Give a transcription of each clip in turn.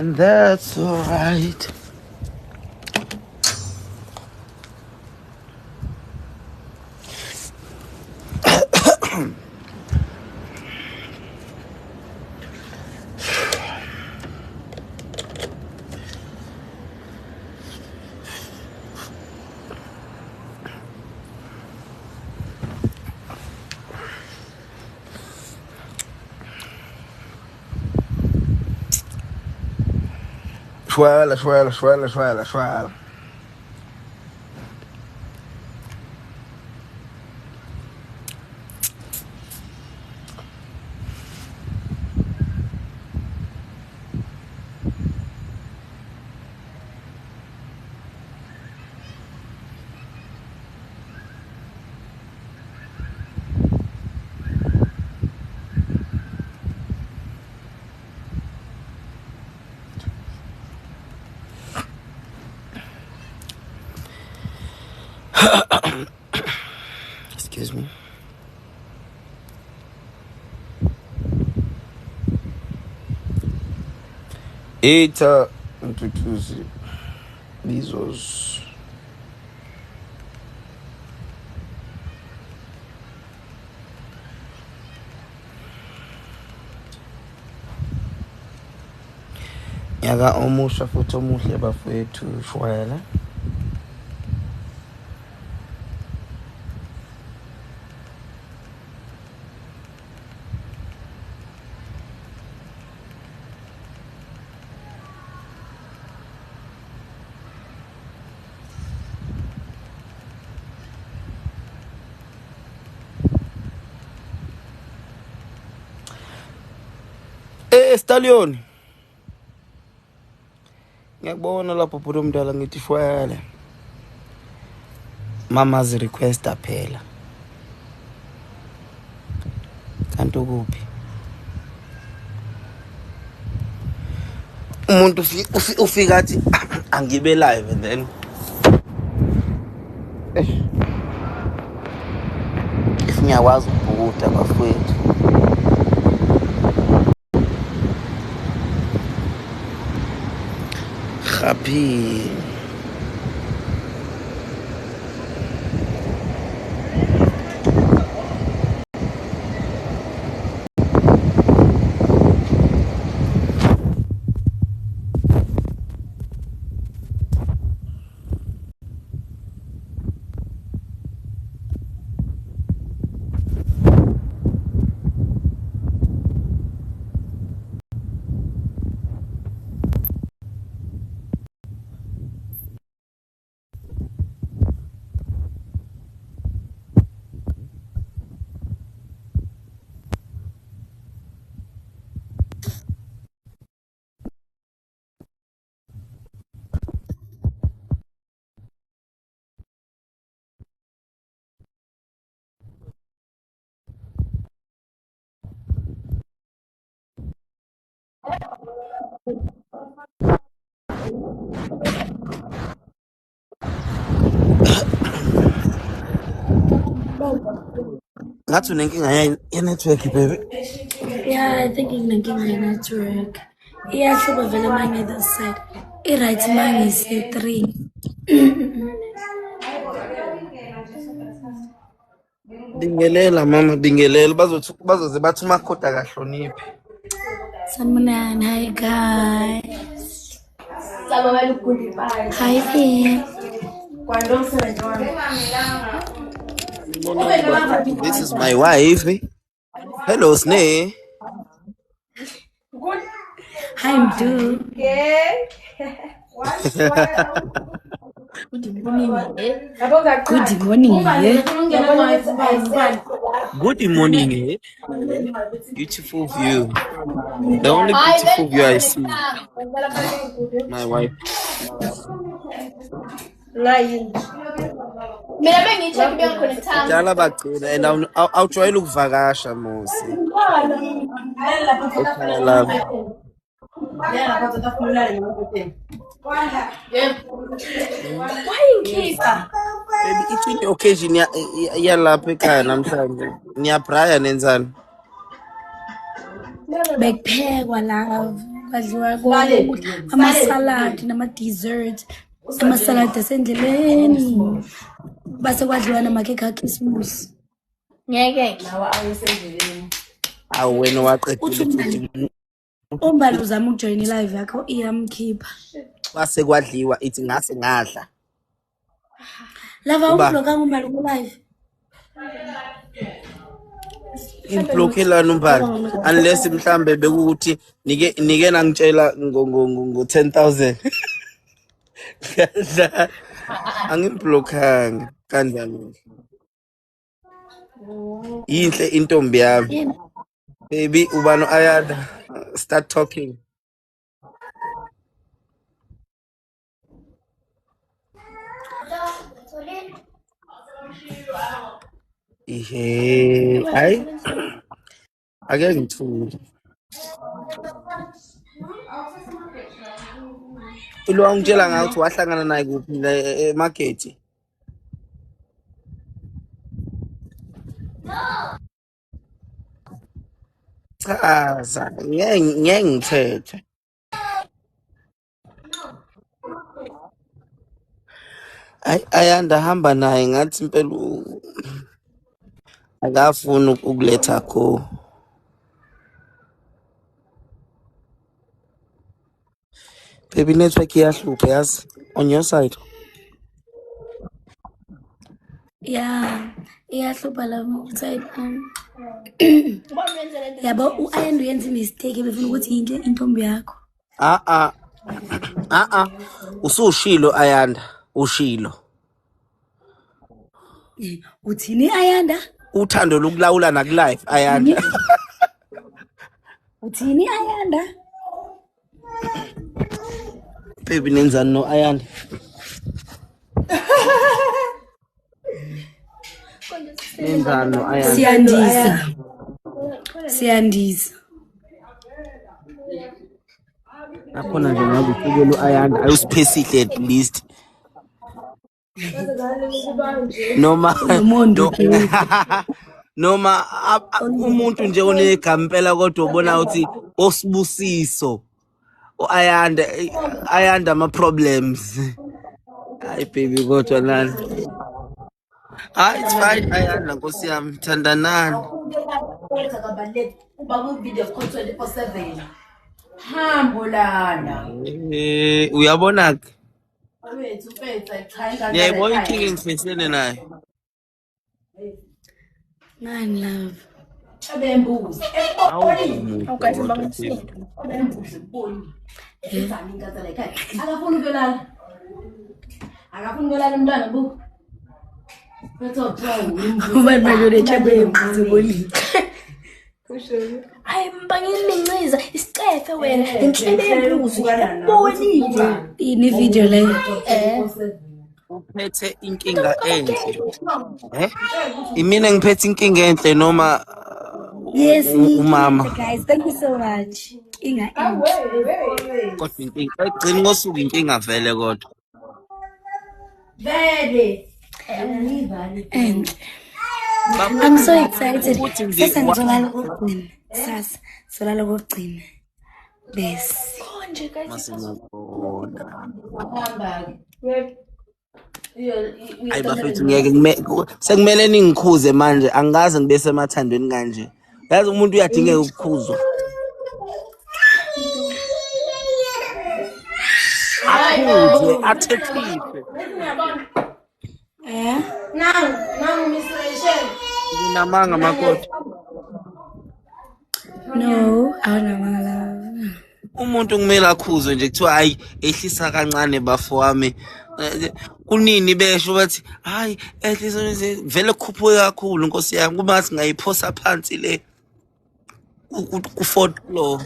And that's alright. Shwala. Excuse me. Eta introduce Bezos. Yaga omusha futhi omuhle bafethu shwela. Stallion. Ngiyakubona lapho bhuti omdala ngithi shwele. Mama's request phela. Kanti kuphi? Umuntu ufika athi angibe live and then ngiyakwazi ukubhukuda bafowethu. Happy. Ngathi unenkinga ye-network baby. Yeah, I think inenkinga ye-network. Iyahluka vele manje this side. I-right manje ise-3. Bingelela mama, bingelela bazoze bathi makhoda kahloniphi. Sanibonani, hi guys. Hi there. This is my wife. Hello, Sneh. Hi, Mdu. Good morning. Good morning. Good morning. Beautiful view. The only beautiful view I see. My wife. And I'll try to vakasha Mosi. Okay, love. Why in case? Baby, it's in the occasion yalapha ekhaya namhlanje. Niyabraya nenzani? Bekuphekwa love. kwadliwa konke ama-salad nama-dessert ama-salad asendleleni base kwadliwa namakhekhe akhismusi ngeke Awu wena waqedile futhi umbali uzama ukujoyina i-live yakho iyamkhipha base kwadliwa ithi ngase ngadla lava ukublokanga umbali ku-live imblokhelana umbali unless mhlambe bekuthi nike nangitshela ngo 10,000 angimblokanga kanjalo yinhle intombi yami baby ubani ayada start talking ihe hayi ake ngithule lo angitshela ngathi wahlangana naye kuphi emarket chaza ngeke ngithethe ayanda hamba naye ngathi impela akafuni ukuletha ko baby network iyahlupha yazi on your side yeah iyahlupha la side yabo u-ayanda uyenza imistake befuna ukuthi yinhle intombi yakho usushilo ayanda ushilo uthini ayanda uthando lokulawula na live ayanda uthini ayanda baby nenzani no ayanda nenzani no ayanda siyandisa nakhona nje ngabe ufikele ayanda ayusiphesihle at least noma umuntu nje onegama impela kodwa ubona ukuthi osibusiso ayanda ama problems hayi baby kodwa nani it's fine ayanda nkosi yami thandanani uba ku video call 24/7 hambo lana uyabona ke wethu mfethu cha ngiyayibona inkinga engifisene naye nani love abembuzi awukathi bangisiza abembuzi boni ezani inkathala ekhaya akafuni ukulala umntwana bu ubani manje unechabe yembuzi boli hayi mbangilinciza isicefe wena ngihlele yembuzi bonile ini video leyo uphethe inkinga enhle imina ngiphethe inkinga enhle noma yes umama guys thank you so much inga kodwa inkinga egcina ngosuku inkinga vele kodwa vele and I'm so excited sasa ngizolala kokugcina sasa solala kokugcina bese konje guys masinabona hamba hayi bafethu ngeke sekumele ningikhuze manje angaze ngibe semathandweni kanje yazi umuntu uyadingeka ukukhuzwa akhuze athethise nangu Mr. nginamanga makoti no awunamala umuntu kumele akhuzwe nje kuthiwa hayi ehlisa kancane bafowami kunini besho bathi hayi ehlisa vele kukhuphuke kakhulu nkosi yami kuba ngathi ngayiphosa phansi le ku 4th floor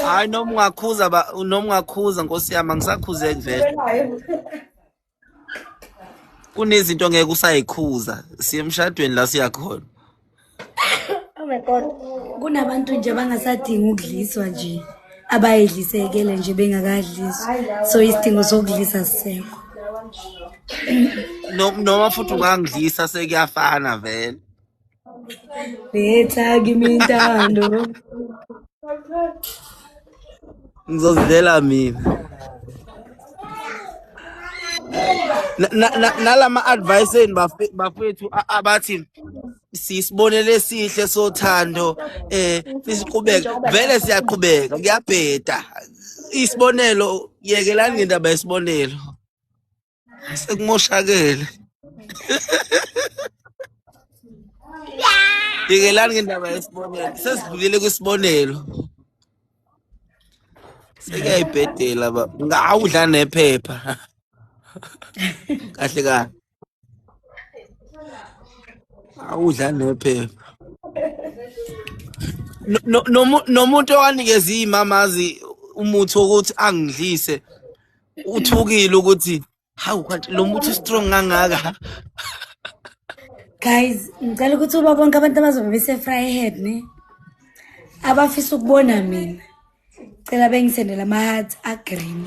hayi noma ungakhuza nkosi yami angisakhuzeki vele kunezinto ngeke usayikhuza siye emshadweni la siyakhona oh my god kunabantu nje bangasadingi ukudliswa nje abayidlisekele nje bengakadliswa so isidingo sokudlisa sisekho noma futhi ungangidlisa sekuyafana vele letha kimi intando. Ngizozidlela mina. Nalama advice eni bafethu abathi sisibonele esihle sothando siqhubeka vele siyaqhubeka kuyabheda isibonelo yekelani ngendaba yesibonelo sekumoshakele yekelani ngendaba yesibonelo sesidlulile kwisibonelo sekuyayibhedela ngawudla nephepha kahle kahle awudla nephepha nomuntu owanikeza imamazi umuthi wokuthi angidlise uthukile ukuthi hawu kanti lo muthi strong kangaka. Guys, ngicela ukuthi uba bonke abantu abazobe bese Fryhead ne abafisa ukubona mina. Cela bengisendela ama hearts agreen.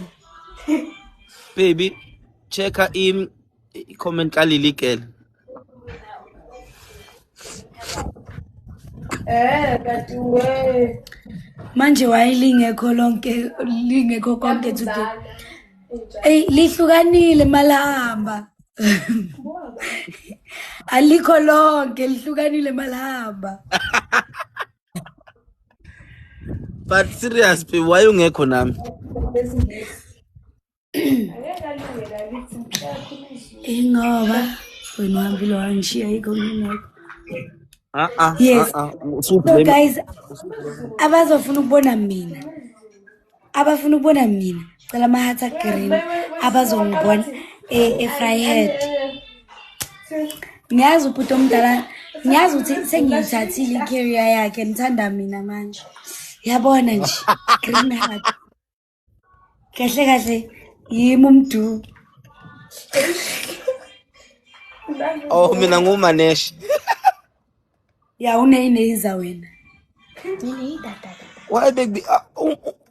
Baby, checka i-comment kalili girl. Kanti we. Manje wayilingekho lonke lingekho konke today. Lihlukanile malahamba. Alikho lonke lihlukanile malahamba. But serious, baby, why ungekho nami? Ngoba wena uhambile wangishiya yikho ngingekho. Yes. So guys, abazofuna ukubona mina. Abafuna ukubona mina. Cela ama hearts agreen abazongibona eFryhead. Ngiyazi ubhuti omdala, ngiyazi ukuthi sengiyithathile i-career yakhe ngithanda mina manje. Yabona nje green heart. Kahle kahle yimi umdu. Oh mina ngumaneshi. Ya uneyineza wena. Why big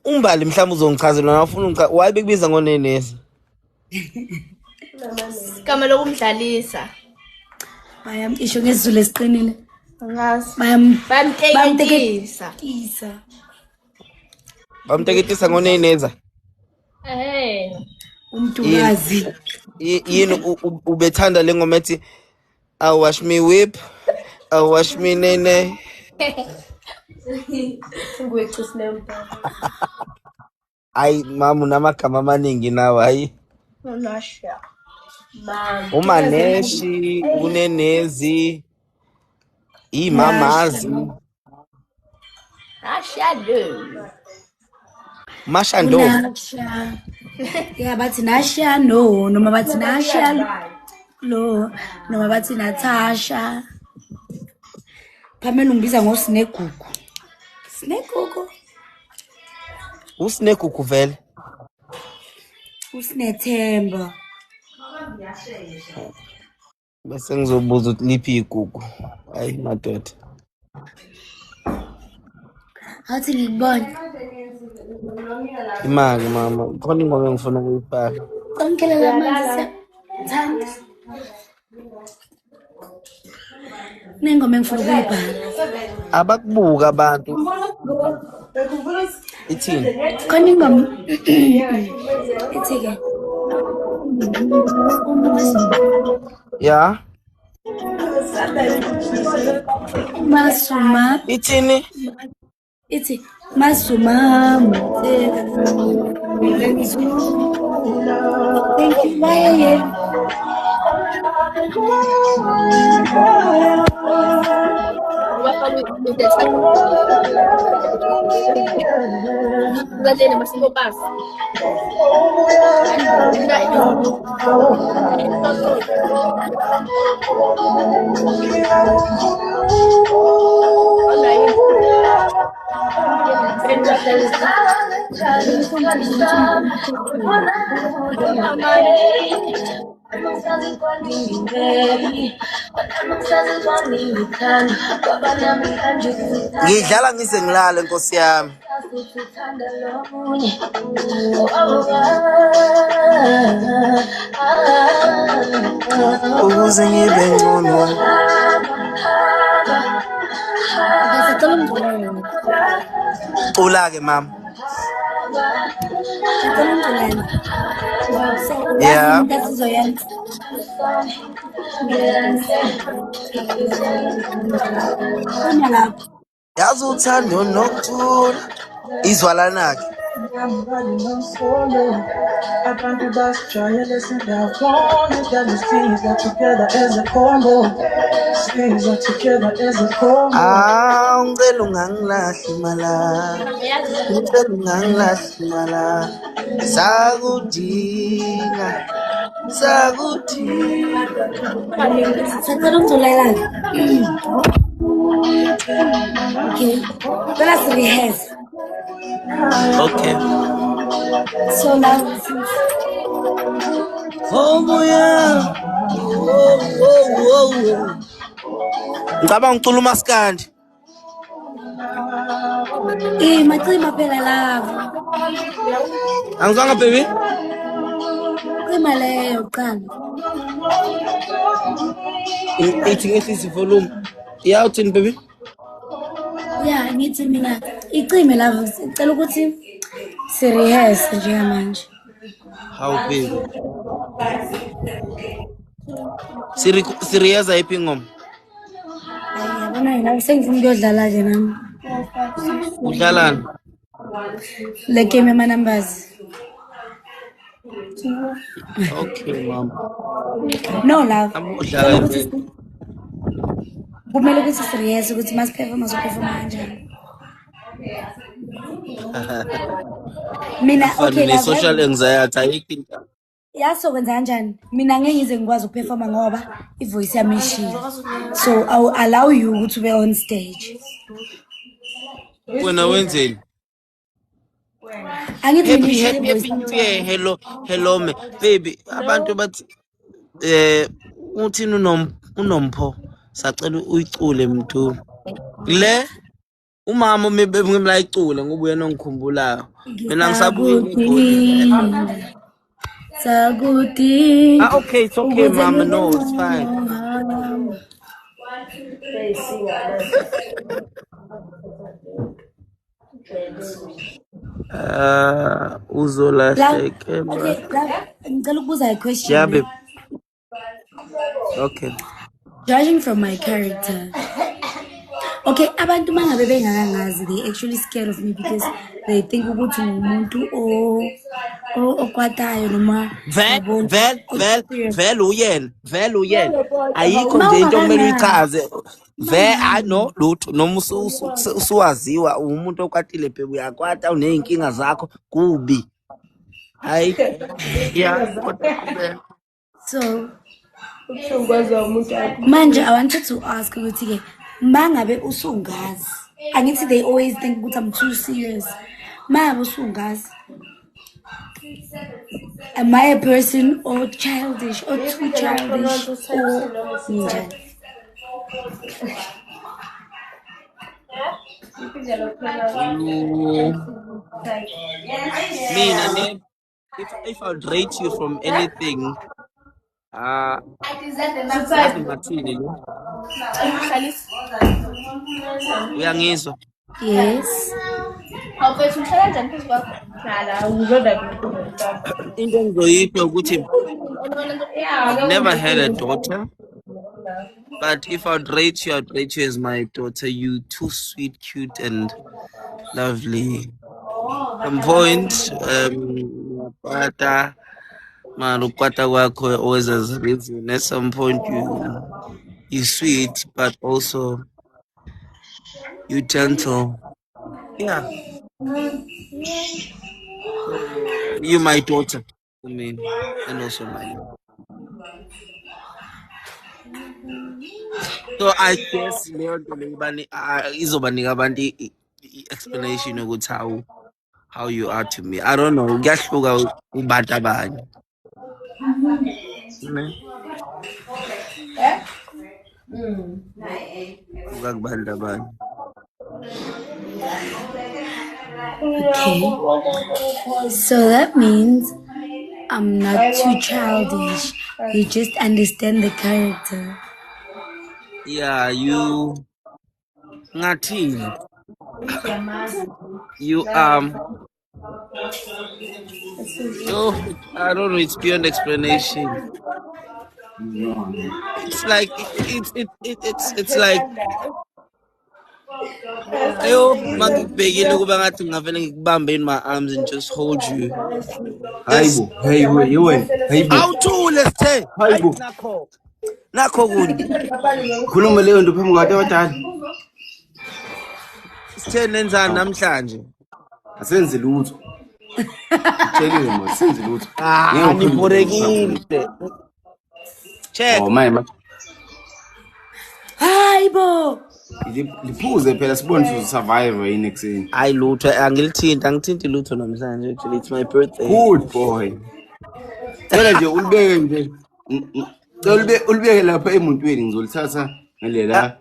umbali mhlawumbe uzongichazela nafuna why bekubiza ngoneneza? Igama lokumdlalisa. Isho ngesizulu esiqinile. Ngazi. Bamteketisa. Bamteketisa ngoneneza. Umntukazi. Yini ubethanda lengoma ethi I wash me whip, I wash me nene. Ngwechusile umntwana. Hayi mama unamagama amaningi nawe hayi. Unasha. Umaneshi, unenezi, imamazi. Mashando. Ya bathi Nasha no, noma bathi Nasha lo, noma bathi Natasha. Phamela ungibiza ngoSnegugu. Snegugu. Usnegugu vele. Usnethemba. Bese ngizobuza ukuthi liphi igugu. Hayi madoda. Athi ngibone. Imali mama, khona ingoma engifuna ukuyibhala. Konkelela manje thanda. Nengoma engifuna ukuyibhala. Abakubuka abantu. Ithini? Khona ingoma ithike. Ya. Masuma. Ithini? Ithi Masuma. Thank you, bye. Ngidlala ngise ngilale Nkosi yami. Ukuze ngibe ngcono. Ngicela ungixolele. Cula-ke mama. Ngicela ungixolele. So, Yeah. yazi into esizoyenza. Khona lapho. Yazi uthando nokuthula. Izwalanakhe. Abantu basijwayele singabona that things that together as a combo. Things that together as a combo. Ngicela ungangilahli mala. Ngicela ungangilahli mala. Sakudinga. Ngicela ungixolele. Okay. Cela si-rehearse. Okay. So now, Oh moya. Oh. Ngicabanga ucula umaskandi. macima phela lavo. Angizwanga baby? Cima leyo qala. Ithi ngehlisa volume. Iyawuthini baby? Yeah, ngithi mina icime lavo. Ngicela ukuthi si-rehearse njengamanje. How baby? Siriyaza yiphi ingoma? Hayi yabona yena sengifuna ukuyodlala nje nami. Udlalani? Le game yama-numbers. Okay mama. No love. Udlala yiphi? Kumele ukuthi si-rehearse ukuthi masiphefoma sophefoma kanjani. Mina okay love. Social anxiety ayikho into. Yasokwenza kanjani? Mina ngeke ngize ngikwazi ukuperforma ngoba ivoice yami ishile. So I will allow you ukuthi ube on stage. Wena wenzeni? Angithi Happy ngishile New ivoice. Year. Hello me. Baby, abantu bathi uthini unompho sacela uyicule mntu. Le umama ngimla icule ngoba uyena ongikhumbulayo. Mina ngisabuye Saguti. Okay, it's okay mama. No, it's fine. Uzolahleke bro. Okay, ngicela ukubuza i-question. Yeah, babe. Okay. Judging from my character. Okay, abantu mangabe bengakangazi, they actually scared of me because they think ukuthi ngumuntu okwatayo noma Vele uyena. Ayikho nje into okumele uyichaze. I know lutho noma usuwaziwa umuntu okwatile babe uyakwata uneyinkinga zakho kubi. Hayi. Yeah. So manje I wanted to ask ukuthi ke mangabe usungazi, angithi they always think ukuthi I'm too serious. Mangabe usungazi, am I a person or childish or too childish or njani? Mina if I would rate you from anything, uyangizwa? Yes. Into engizoyisho ukuthi I've never had a daughter, but if I'd rate you as my daughter. You too sweet, cute, and lovely. Some point, ukwata kwakho always has a reason. At some point, you sweet, but also you gentle. Yeah. You my daughter, I mean, and also mine. So I guess izobanika abantu explanation ukuthi how you are to me. I don't know. Kuyahluka ubantu abanye. Kubantu abanye. Okay. So that means I'm not too childish. You just understand the character. Yeah, you ngathini? You oh, I don't know. It's beyond explanation. It's like it's like ayo mangibhekile kuba ngathi ngavele ngikubambe in my arms and just hold you. Hayibo, hayibo, yiwe, hayibo, Awuthule sithe. hayibo. Nakho kuni. Khuluma leyo nto phambi kwabantu abadala. Sithe nenzani namhlanje? Asenze lutho. Tsheliwe manje, senze lutho. Ngiborekile. Check. Oh my. Hayibo. Liphuze phela sibone ukuthi survive yini ekseni. Hayi lutho angithinti lutho namhlanje actually it's my birthday. Good boy. Cela nje ulibeke nje. Ulibeke lapha emuntweni ngizolithatha ngelela.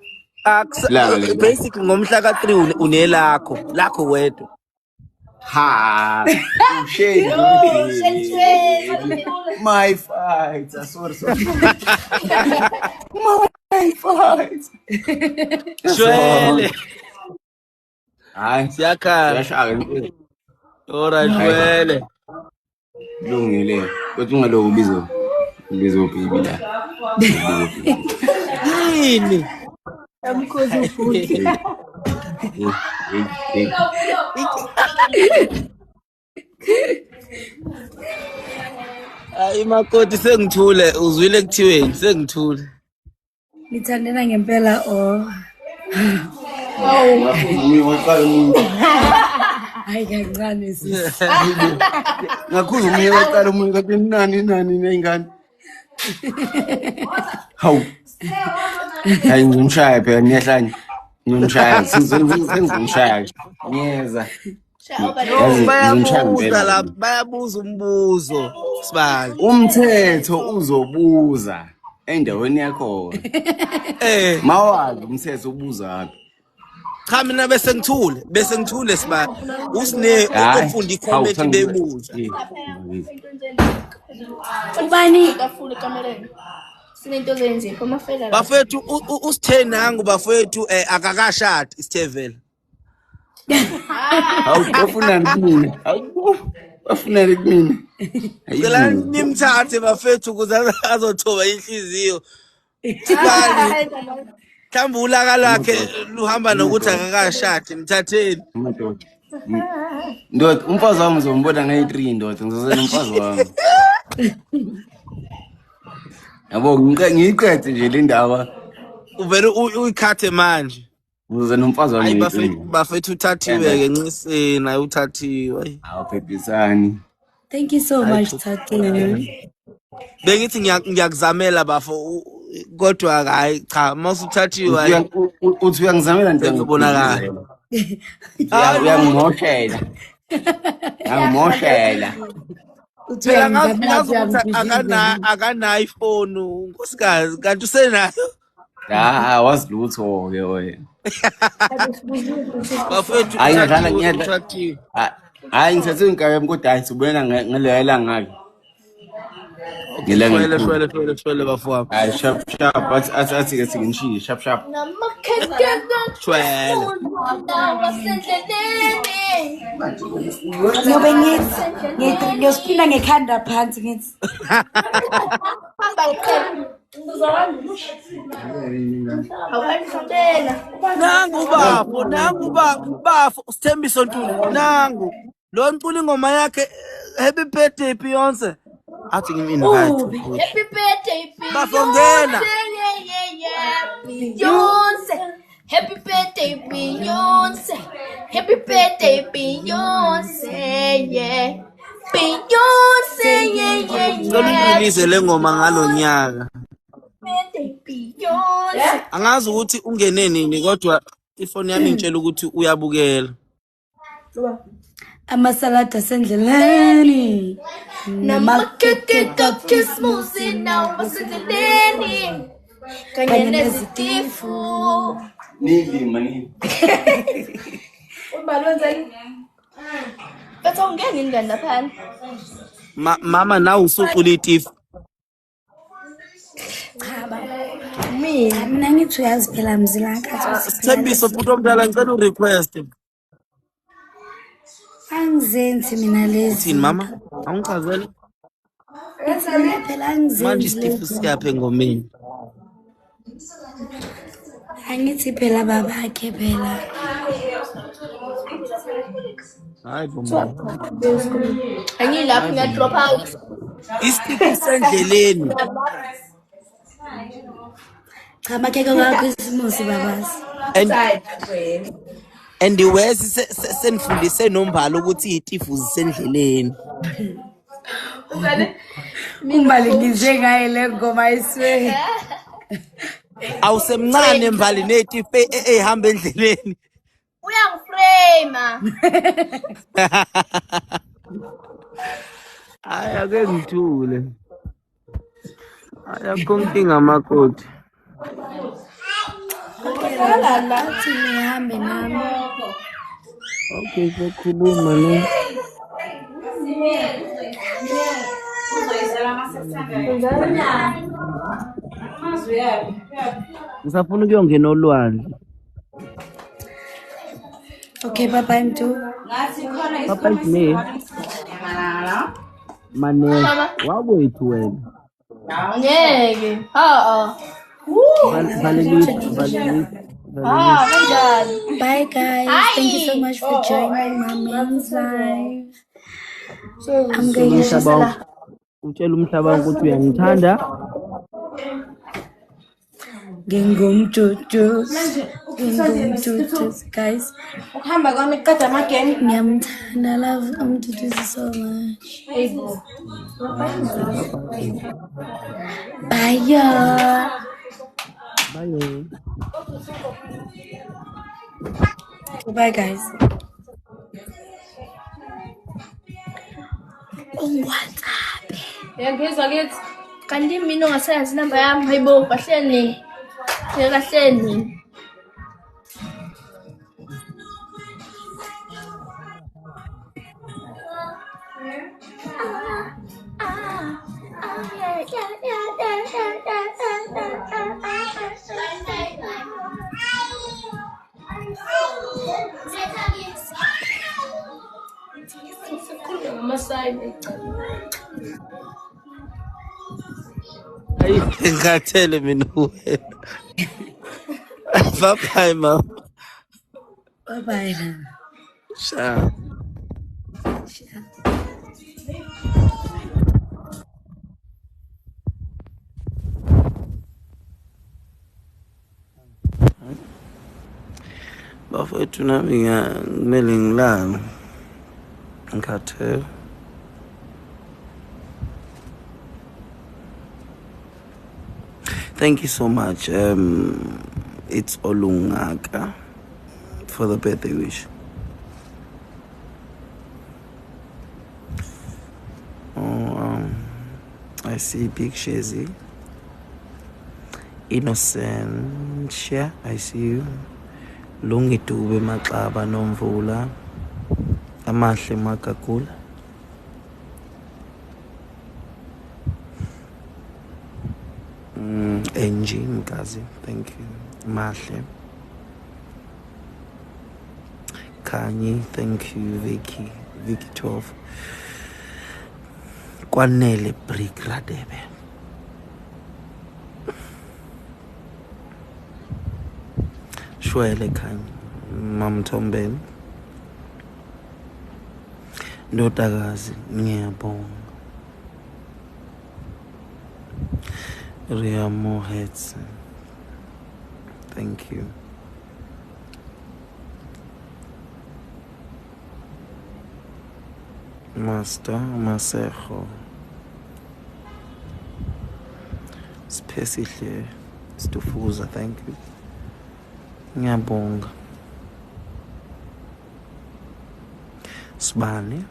Basically ngomhla ka3 lakho wedwa. Ha. Shade. My fight. Sorry. My fight. Shwele. Hayi, Siyakhala. yashaka impela. Ora shwele. Lungile. Kodwa ungaloku ubizo baby la. Yini? Amkhozi ufuthi. Hayi makoti sengithule uzwile kuthiweni sengithule. Ngithandela ngempela hayi kancane sisi. Ngakhuza umunye waqala umunye kathi nani neyingane. Hawu. Hayi ngimshaya phela niyahlanya. Ngimshaya sengimshaya. Ngiyeza. Bayabuza umbuzo sibali. Umthetho uzobuza endaweni yakho. Mawazi umthetho ubuza. Cha mina bese ngithule sibali. Usine ukufunda icomment bebuza. Ubani? Kafule kamereni. Sinento zenze komafela. Bafethu usithe nangu bafethu akakashadi isithevela. Hawu bafuna kimi. Hawu bafuna kimi. Ngicela nimthathe bafethu ukuze azothoba inhliziyo. Sibali. Mhlawumbe ulaka lwakhe luhamba nokuthi akakashadi mthatheni. Amadoda. Ndoda umfazi wami uzombona ngayi3 ndoda ngizozela umfazi wami. Yabo ngiyiqede nje le ndaba. Uvele uyikhathe manje. Ngizozela umfazi wami. Hayi bafethu uthathiwe ke nciseni ayi uthathiwe. Awuphepisani. Thank you so much Thathe. Bengithi ngiyakuzamela bafo kodwa hayi cha masuthathiwe hayi uthi uyangizamela nje ngibonakala. Uyangimoshela. Angimoshela. Phela ngazi akana iPhone unkosikazi kanti usenayo. Wazilutho ke wena. Bafethu ayidlala ngiyathathiwe. Hayi ngithathe inkabe kodwa hayi sibona ngelelela ngake. Shwele bafowabo. Hayi sharp athi ke singishiye sharp. Shwele. Ngobe ngiyosiphinda ngekhanda phansi ngithi. Nangu bafo Sithembiso Ntuli nangu lo ncula ingoma yakhe Happy Birthday Beyonce athi ngimi invite Happy birthday bafongena Beyonce. Happy birthday Beyonce. Happy birthday Beyonce. Yeah. Beyonce. Yeah. ngilise le ngoma ngalonyaka Birthday Beyonce. angazi ukuthi ungene nini kodwa ifoni yami ngitshela ukuthi uyabukela Amasalata sendleleni. Namakeke kakismusi na masendeni. Kanye nezitifu. Nini mani. Ubalonzeni. Bese ungena ingane lapha. mama nawe usucula itifu Mina ngithi uyazi phela mzila nkathi Sithembiso futhi omdala ngicela urequest Angizenzi mina lezi. Uthini mama? Awungichazele? Mina phela Manje angizenzi Steve lezi. siyaphe engomeni. Angithi phela babakhe phela. Hayi bomama. Angilapho ngiyadrop out. Isteve sendleleni. Cha makheke wakho isimusi babasi. And wesi senifundise nombalo ukuthi itifu zisendleleni. Umbali ngize ngaye le ngoma iswe. Awusemncane mbali netifu ehamba endleleni. Uyangiframe. Hayi ake ngithule. Ayakho inkinga amakoti. Athi nihambe nami. Okay, sokhuluma ne. Ngisafuna ukuyongena olwandle. Okay, bye Ntu. Papa is me. Mane, wakwethu wena. Ngeke. Valelisi. Kanjani? Bye guys. Thank you so much for joining my man's live. I'm going to Utshela umhlaba ukuthi uyangithanda. Ngingumtutu guys. Ukuhamba kwami kuqeda amageni. Ngiyamthanda, love umtutu so much. Bye y'all. Bye. Bye guys. WhatsApp. Ngiyangizwa kithi. Kanti mina ungasayazi inamba yami. Hayibo, kahleni. Kahleni. Hayi ngathele mina wena. Bye mama. Bye. Ciao. Bafethu nami kumele ngilale. Ngikhathele. Thank you so much. It's Olungaka for the birthday wish. I see Big Shezi. Innocentia, I see you. Lungitube Maxaba Nomvula. Amahle Makakula. Engine Gazi, thank you. Mahle. Kanye, thank you. Vicky 12. Kwanele Brick Radebe. Shwele Kanye. Mam Tomben. Ndodakazi ngiyabonga. Ria Mohets. Thank you. Master Masejo. Spesihle Stufuza, thank you. Ngiyabonga. Sibane.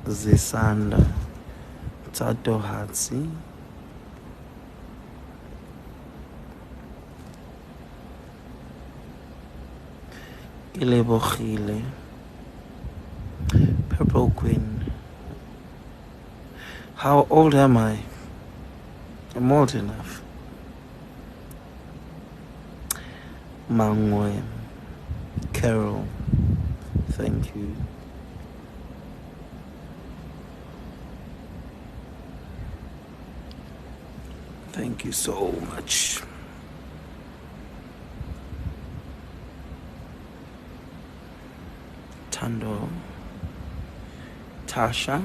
Zisanda. Tato Hatsi. Ilebogile. Purple Queen. How old am I? I'm old enough. Mangwe. Carol, thank you. Thank you so much. Tando, Tasha,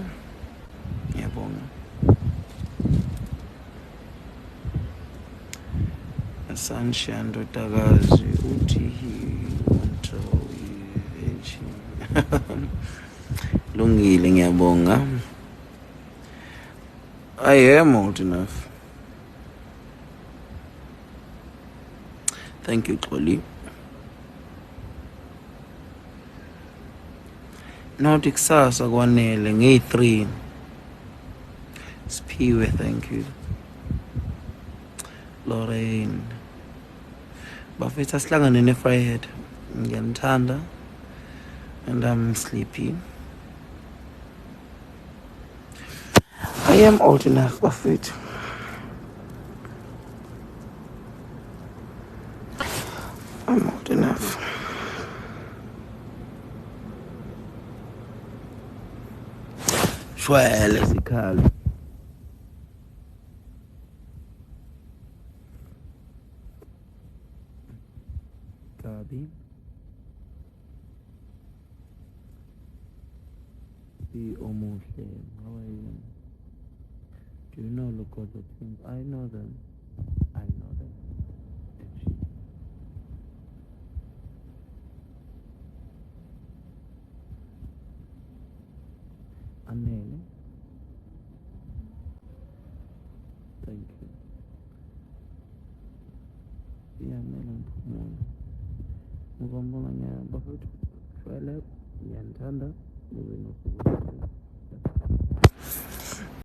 ngiyabonga. Sunshine Ndodakazi uthi wanto lungile, ngiyabonga. I am old enough. Thank you, Xoli. Not kusasa kwanele ngeyi-3. Siphiwe, thank you. Lorraine. Bafethu asihlangane ne-Fryhead. Ngiyanithanda and I'm sleepy. I am old enough, bafethu. I'm old enough. Shwele sikhali. Gabi. Be Omuhle. How are you? Do you know Lukozo Twins? I know them. I know them. Actually. Anele. Thank you. Yeah, Anele Mphumulo. Ngibambona bafethu. Shwele. Ngiyanithanda. Nibe nosuku oluhle.